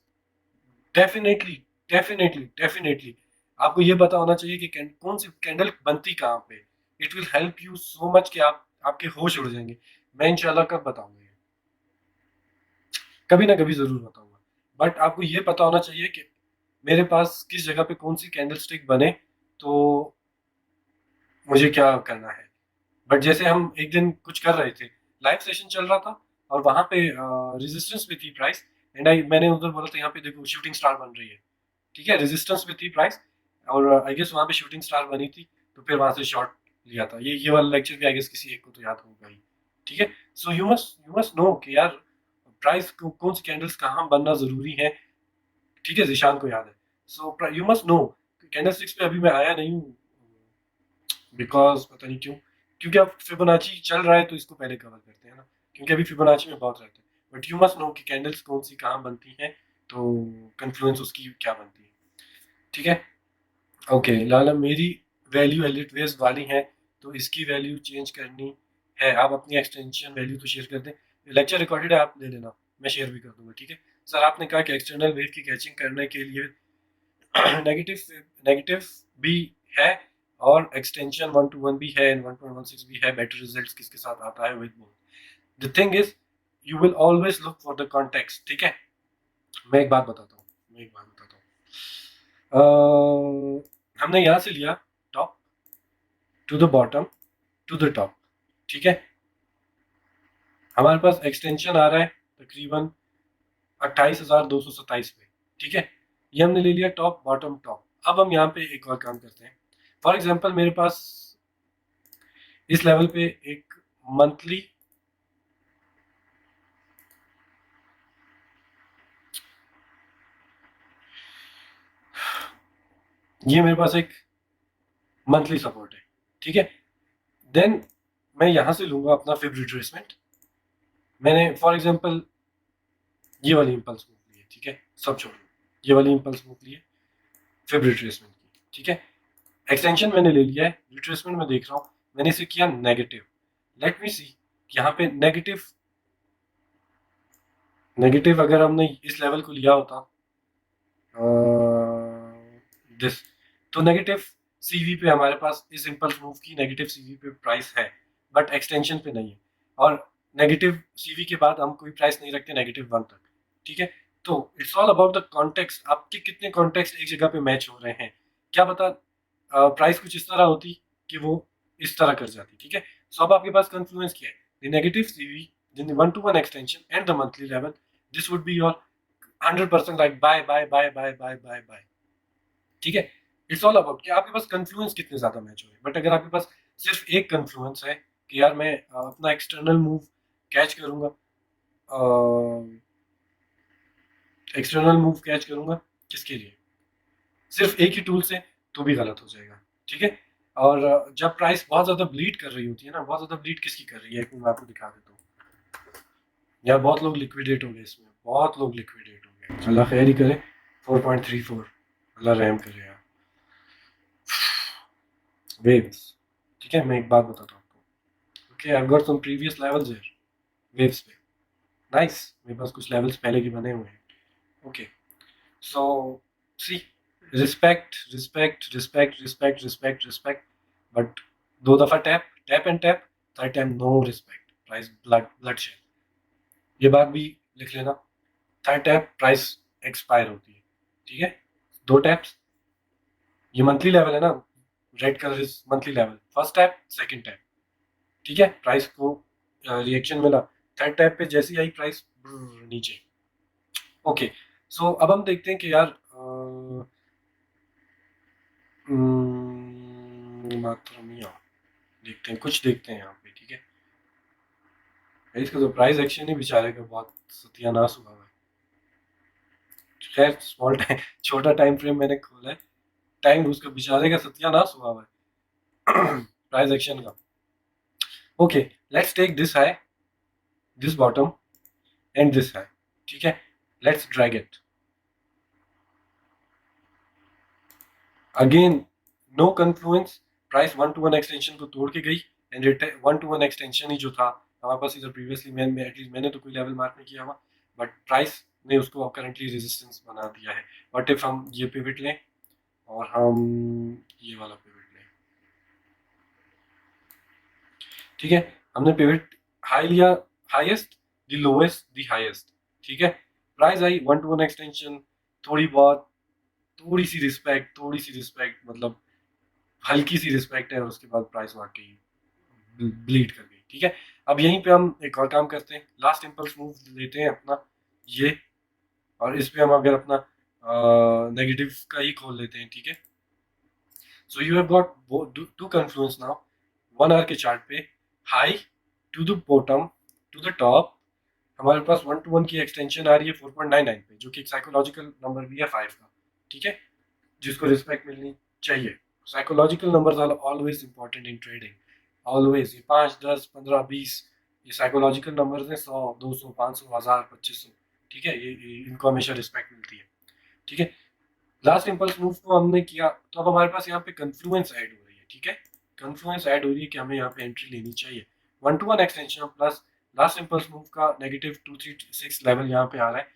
S1: डेफिनेटली डेफिनेटली आपको ये पता होना चाहिए कि कौन सी कैंडल बनती कहाँ पे। It will help you so much कि आप आपके होश उड़ जाएंगे। मैं इंशाल्लाह कब बताऊंगा, ये कभी ना कभी जरूर बताऊंगा, बट आपको ये पता होना चाहिए कि मेरे पास किस जगह पे कौन सी कैंडल स्टिक बने तो मुझे क्या करना है। बट जैसे हम एक दिन कुछ कर रहे थे, लाइव सेशन चल रहा था और वहां पे रेजिस्टेंस पे थी प्राइस, एंड मैंने उधर बोला था यहाँ पे देखो शूटिंग स्टार बन रही है, ठीक है, रेजिस्टेंस पे थी प्राइस और आई गेस वहां पे शूटिंग स्टार बनी थी, तो फिर वहां से शॉर्ट लिया था। ये वाला लेक्चर भी आई गेस किसी एक को तो याद होगा ही, ठीक है। सो यू मस्ट नो कि यार प्राइस को कौन सी कैंडल्स कहाँ बनना जरूरी है, ठीक है, जिशान को याद है। So you must know candle sticks पे अभी मैं आया नहीं हूँ बिकॉज पता नहीं क्यों, क्योंकि अब फिबोनाची चल रहा है तो इसको पहले कवर करते हैं ना, क्योंकि अभी फिबोनाची में बहुत रहते हैं। बट यू मस्ट नो कि कैंडल्स कौन सी कहाँ बनती हैं तो कन्फ्लुएंस उसकी क्या बनती है, ठीक है। ओके लाला, मेरी वैल्यू एलिट वेज वाली है तो इसकी वैल्यू चेंज करनी है, आप अपनी एक्सटेंशन वैल्यू तो शेयर कर दें। लेक्चर रिकॉर्डेड है, आप ले लेना, मैं शेयर भी कर दूंगा, ठीक है। सर आपने कहा कि एक्सटर्नल वेव की कैचिंग करने के लिए नेगेटिव नेगेटिव भी है और एक्सटेंशन 1 to 1 भी है एंड 1.16 भी है, बेटर रिजल्ट्स किसके साथ आता है with both. The thing is you will always look for the context, ठीक है। मैं एक बात बताता हूँ, हमने यहाँ से लिया top to the bottom to the top, ठीक है। हमारे पास एक्सटेंशन आ रहा है तकरीबन 28,227 पे, ठीक है। ये हमने ले लिया टॉप बॉटम टॉप। अब हम यहाँ पे एक और काम करते हैं। फॉर एग्जांपल मेरे पास इस लेवल पे एक मंथली ये मेरे पास एक मंथली सपोर्ट है, ठीक है। देन मैं यहां से लूंगा अपना फिब रिट्रेसमेंट। मैंने फॉर एग्जांपल ये वाली इंपल्स मूव ली है, ठीक है, सब छोड़ ये वाली इंपल्स मूव ली है फिब रिट्रेसमेंट की, ठीक है। एक्सटेंशन मैंने ले लिया है, रिट्रेसमेंट में देख रहा हूँ, मैंने इसे किया नेगेटिव। लेट मी सी यहाँ पे नेगेटिव नेगेटिव अगर हमने इस लेवल को लिया होता दिस, तो नेगेटिव सीवी पे हमारे पास इस इम्पल्स मूव की नेगेटिव सीवी पे प्राइस है, बट एक्सटेंशन पे नहीं है। और नेगेटिव सीवी के बाद हम कोई प्राइस नहीं रखते नेगेटिव 1 तक, ठीक है। तो it's all about the context, आपके कितने कॉन्टेक्स्ट एक जगह पे मैच हो रहे हैं। क्या पता प्राइस कुछ इस तरह होती कि वो इस तरह कर जाती, ठीक है। सो अब आपके पास कन्फ्लुएंस क्या है, the negative CV, the 1-to-1 extension and the monthly level, this would be your 100% like buy buy buy buy buy buy buy, ठीक है। इट्स ऑल अबाउट कि आपके पास कन्फ्लुएंस कितने ज्यादा मैच हो रहे हैं। बट अगर आपके पास सिर्फ एक कन्फ्लुएंस है कि यार मैं अपना एक्सटर्नल मूव कैच करूंगा, एक्सटर्नल मूव कैच करूंगा किसके लिए, सिर्फ एक ही टूल से, तो भी गलत हो जाएगा, ठीक है। और जब प्राइस बहुत ज्यादा ब्लीड कर रही होती है ना, बहुत ज्यादा ब्लीड किसकी कर रही है, एक मैं आपको दिखा देता हूँ। यार बहुत लोग लिक्विडेट हो गए इसमें, बहुत लोग लिक्विडेट हो गए, अल्लाह खैर ही करे। 4.34, अल्लाह रहम करे यार। वेव्स, ठीक है, मैं एक बात बताता हूँ आपको। Okay, I got some previous levels here, waves पे। नाइस, मेरे पास कुछ लेवल्स पहले के बने हुए हैं। Okay, so see, respect respect respect respect respect respect, but दो दफा tap tap and tap, third time no respect, price blood blood share, ये बात भी लिख लेना। थर्ड टैप प्राइस एक्सपायर होती है, ठीक है। दो टैप्स, ये मंथली लेवल है ना, red colour is monthly level, first tap second tap, ठीक है। प्राइस को रिएक्शन मिला, थर्ड टैप पे जैसी आई प्राइस नीचे। ओके, सो अब हम देखते हैं कि यार मात्रा मिया देखते हैं, कुछ देखते हैं यहाँ पे, ठीक है। इसका तो प्राइस एक्शन ही बेचारे का बहुत सत्यानाश हुआ है। खैर स्मॉल टाइम, छोटा टाइम फ्रेम मैंने खोला है, टाइम उसका बेचारे का सत्यानाश हुआ है प्राइस एक्शन का। Okay, let's take this high, this bottom and this high, ठीक है। Let's drag it again, no confluence, price 1-to-1 extension को तोड़ के गई एंड 1-to-1 एक्सटेंशन ही जो था हमारे पास इधर प्रीवियसली, एटलीस्ट मैंने तो कोई लेवल मार्क नहीं किया हुआ, बट प्राइस ने उसको करंटली रेजिस्टेंस बना दिया है। बट इफ हम ये पिवट लें और हम ये वाला पिवट लें, ठीक है, हमने पिवट हाई लिया, highest the lowest the highest, ठीक है। प्राइस आई 1-to-1 एक्सटेंशन, थोड़ी बहुत, थोड़ी सी रिस्पेक्ट मतलब हल्की सी रिस्पेक्ट है, और उसके बाद प्राइस वाकई ब्लीड कर गई, ठीक है। अब यहीं पे हम एक और काम करते हैं, लास्ट इम्पल्स मूव लेते हैं अपना ये, और इस पे हम अगर अपना नेगेटिव का ही खोल लेते हैं, ठीक है। So you have got two confluence now, 1 hour के चार्ट पे, high to the bottom to the top, हमारे पास 1-to-1 की एक्सटेंशन आ रही है 4.99 पे, जो कि एक साइकोलॉजिकल नंबर भी है 5 का, ठीक है, जिसको रिस्पेक्ट मिलनी चाहिए। Psychological numbers are always important in trading, always. ये 5, 10, 15, 20, ये साइकोलॉजिकल नंबर्स हैं, 100, 200, 500, 1000, 2500, ठीक है, ये इनको हमेशा रिस्पेक्ट मिलती है, ठीक है। लास्ट इम्पल्स मूव को हमने किया, तो अब हमारे पास यहाँ पे कन्फ्लुएंस ऐड हो रही है, ठीक है। कन्फ्लुएंस ऐड हो रही है कि हमें यहाँ पे एंट्री लेनी चाहिए, 1-to-1 extension plus last impulse move का -236 लेवल यहाँ पे आ रहा है,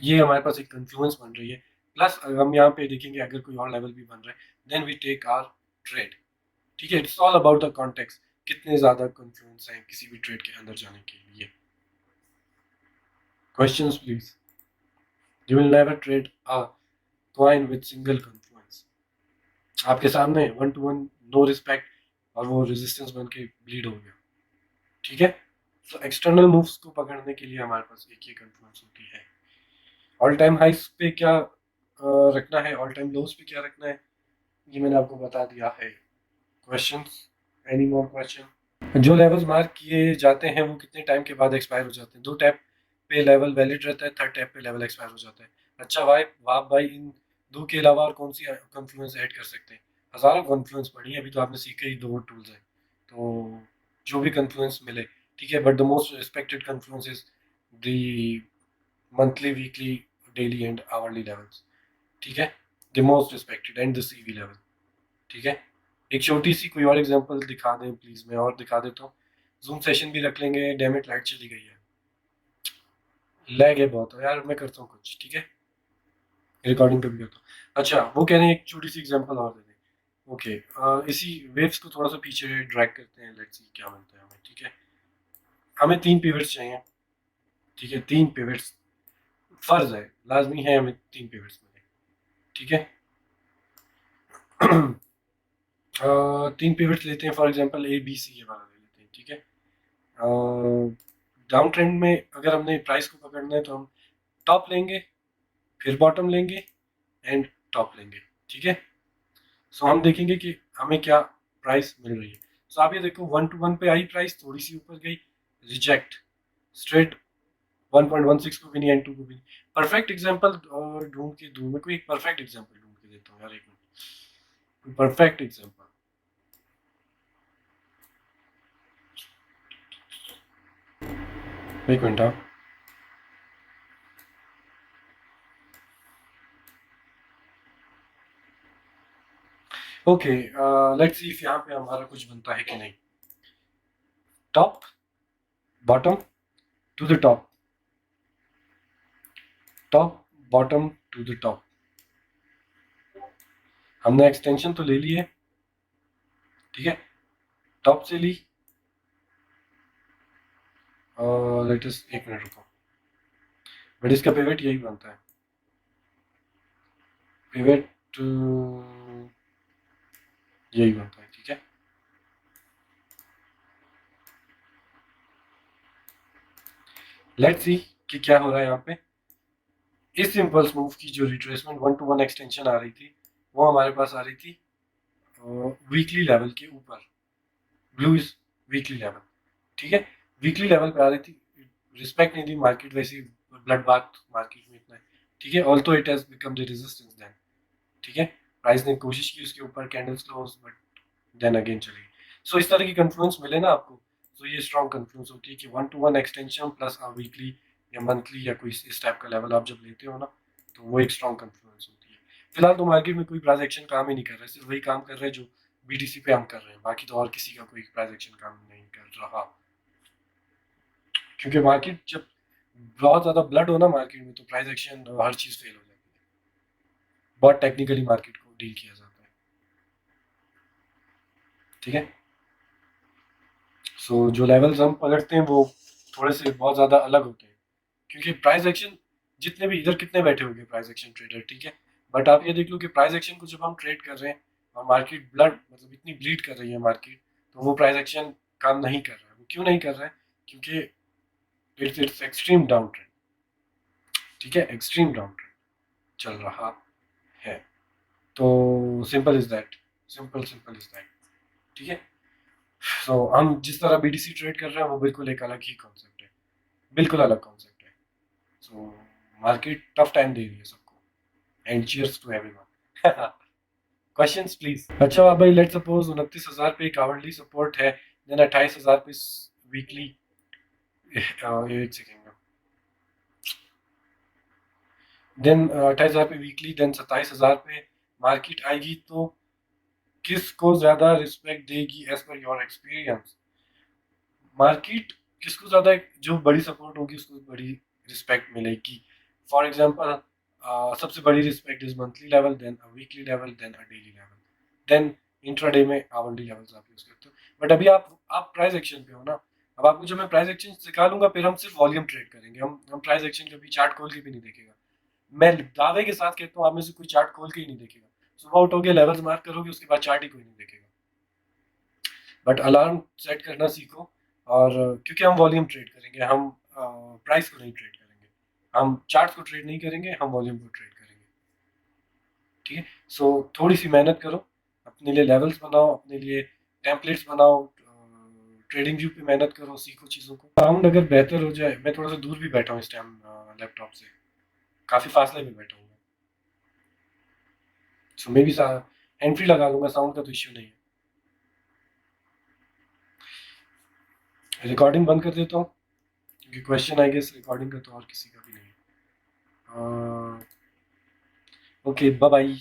S1: ये हमारे पास एक कन्फ्लुएंस बन रही है। प्लस हम यहाँ पे देखेंगे अगर कोई और लेवल भी बन रहा है, then we take our trade, ठीक है। It's all about the context, कितने ज्यादा कन्फ्लुएंस हैं किसी भी ट्रेड के अंदर जाने के लिए। Questions please. You will never trade a coin with single confluence. आपके सामने 1-to-1 नो रिस्पेक्ट, और वो रेजिस्टेंस बन के ब्लीड हो गया, ठीक है। तो एक्सटर्नल मूव्स को पकड़ने के लिए हमारे पास एक ही कन्फ्लुएंस होती है। ऑल टाइम हाइस पे क्या रखना है, ऑल टाइम लोस पे क्या रखना है, ये मैंने आपको बता दिया है। Questions, any more question. जो लेवल्स मार्क किए जाते हैं वो कितने टाइम के बाद एक्सपायर हो जाते हैं, 2 टैप पे लेवल वैलिड रहता है, थर्ड टैप पे लेवल एक्सपायर हो जाता है। अच्छा भाई, वाह भाई, इन दो के अलावा और कौन सी कन्फ्लुएंस ऐड कर सकते हैं, हजारों कन्फ्लुएंस पड़ी है, अभी तो आपने सीखे ही 2 टूल्स हैं, तो जो भी कन्फ्लुएंस मिले, ठीक है। But the most respected confluence is the monthly, weekly, daily and hourly levels, ठीक है, the most respected and the CV level, ठीक है। एक छोटी सी कोई और एग्जांपल दिखा दें प्लीज, मैं और दिखा देता हूँ। जूम सेशन भी रख लेंगे, डैमेट लाइट चली गई है, लैग है बहुत यार, मैं करता हूँ कुछ, ठीक है, रिकॉर्डिंग पे भी करता हूँ। अच्छा, वो कह रहे हैं एक छोटी सी एग्जांपल और दे दें। ओके, इसी वेव्स को थोड़ा सा पीछे ड्रैग करते हैं, लेट्स सी क्या मिलता है हमें, ठीक है। हमें 3 पिवट्स चाहिए, ठीक है, 3 पिवट्स, फर्ज है, लाजमी है हमें 3 पिवट्स मिले, ठीक है। 3 पिवट्स लेते हैं, for example A B C ये वाला ले लेते हैं, ठीक है। डाउन ट्रेंड में अगर हमने प्राइस को पकड़ना है तो हम टॉप लेंगे, फिर बॉटम लेंगे एंड टॉप लेंगे, ठीक है। सो हम देखेंगे कि हमें क्या प्राइस मिल रही है। सो आप ये देखो 1 to 1 पे आई प्राइस, थोड़ी सी ऊपर गई, रिजेक्ट, स्ट्रेट 1.16 को भी नहीं, एंड 2 को भी नहीं। परफेक्ट एग्जांपल और ढूंढ के दूं, मैं कोई एक परफेक्ट एग्जांपल ढूंढ के देता हूँ यार, एक मिनट, परफेक्ट एग्जांपल। एक मिनट, हाँ। ओके, लेट्स सी इफ यहाँ पे हमारा कुछ बनता है कि नहीं। Top, bottom, to the top, top, bottom, to the top. हमने एक्सटेंशन तो ले ली है, ठीक है, टॉप से ली, और लेट अस, एक मिनट रुको, बट इसका पिवट यही बनता है, पिवट यही बनता है, ठीक है। लेट्स सी कि क्या हो रहा है यहाँ पे। इस इम्पल्स मूव की जो रिट्रेसमेंट 1 to 1 एक्सटेंशन आ रही थी, वो हमारे पास आ रही थी वीकली लेवल के ऊपर, ब्लू इज वीकली लेवल, ठीक है। वीकली लेवल पे आ रही थी, रिस्पेक्ट नहीं दी मार्केट, वैसे ब्लड बाथ मार्केट में इतना है, ठीक है। Also it has become the resistance then, ठीक है। प्राइस ने कोशिश की उसके ऊपर candles close, but then again चली। सो इस तरह की कन्फ्लुएंस मिले ना आपको, तो ये स्ट्रॉन्ग कन्फ्लुएंस होती है कि 1 to 1 एक्सटेंशन प्लस वीकली या मंथली या कोई इस टाइप का लेवल आप जब लेते हो ना, तो वो एक स्ट्रॉन्ग कन्फ्लुएंस होती है। फिलहाल तो मार्केट में कोई प्राइस एक्शन काम ही नहीं कर रहा है, सिर्फ वही काम कर रहे हैं जो बीटीसी पे हम कर रहे हैं, बाकी तो और किसी का कोई प्राइस एक्शन काम नहीं कर रहा, क्योंकि मार्केट जब बहुत ज़्यादा ब्लड हो ना मार्केट में, तो प्राइस एक्शन हर चीज़ फेल हो जाती है, बहुत टेक्निकली मार्केट को डील किया जाता है, ठीक है। सो जो लेवल्स हम पकड़ते हैं वो थोड़े से बहुत ज़्यादा अलग होते हैं, क्योंकि प्राइस एक्शन जितने भी इधर कितने बैठे होंगे प्राइस एक्शन ट्रेडर, ठीक है, बट आप ये देख लो कि प्राइस एक्शन को जब हम ट्रेड कर रहे हैं और मार्केट ब्लड मतलब इतनी ब्लीड कर रही है मार्केट, तो वो प्राइस एक्शन काम नहीं कर रहा है। वो क्यों नहीं कर रहा है? क्योंकि इट्स एक्सट्रीम डाउन ट्रेंड, ठीक है, एक्सट्रीम डाउन ट्रेंड चल रहा है। तो simple is that, simple simple is that, ठीक है। सो हम जिस तरह बीटीसी ट्रेड कर रहे हैं वो बिल्कुल एक अलग ही कॉन्सेप्ट है, बिल्कुल अलग कॉन्सेप्ट है। सो मार्केट टफ टाइम दे रही है सबको, and cheers to everyone. Questions please. अच्छा भाई, लेट्स सपोज 29,000 पे एक आवरली सपोर्ट है, देन 28,000 पे वीकली, एक सेकेंड, देन 28,000 पे वीकली, देन 27,000 पे मार्केट आएगी, तो किसको ज्यादा रिस्पेक्ट देगी as per your experience? Market किसको ज्यादा, जो बड़ी सपोर्ट होगी उसको बड़ी रिस्पेक्ट मिलेगी। फॉर एग्जांपल सबसे बड़ी respect is monthly level, then a weekly level, then a daily level, then intraday में आवरली लेवल्स आप यूज करते हो। बट अभी आप प्राइस एक्शन पे हो ना, अब आपको जब मैं प्राइस एक्शन सिखा लूंगा फिर हम सिर्फ वॉल्यूम ट्रेड करेंगे, हम प्राइस एक्शन कभी चार्ट खोल के भी नहीं देखेगा। मैं दावे के साथ कहता हूँ आप में से कोई चार्ट खोल के ही नहीं देखेगा, सुबह उठोगे लेवल्स मार्क करोगे, उसके बाद चार्ट ही कोई नहीं देखेगा। बट अलार्म सेट करना सीखो, और क्योंकि हम वॉल्यूम ट्रेड करेंगे, हम प्राइस को नहीं ट्रेड करेंगे, हम चार्ट को ट्रेड नहीं करेंगे, हम वॉल्यूम को ट्रेड करेंगे, ठीक है। सो थोड़ी सी मेहनत करो, अपने लिए लेवल्स बनाओ, अपने लिए टेम्पलेट्स बनाओ, ट्रेडिंग व्यू पे मेहनत करो, सीखो चीज़ों को। साउंड अगर बेहतर हो जाए, मैं थोड़ा सा दूर भी बैठा हूँ इस टाइम लैपटॉप से, काफ़ी फासले में बैठा हूँ मैं, सो मे भी हैंड फ्री लगा लूंगा, साउंड का तो इश्यू नहीं है। रिकॉर्डिंग बंद कर देता हूँ, क्योंकि क्वेश्चन आई गेस रिकॉर्डिंग का तो और किसी का भी नहीं है। Okay, bye bye.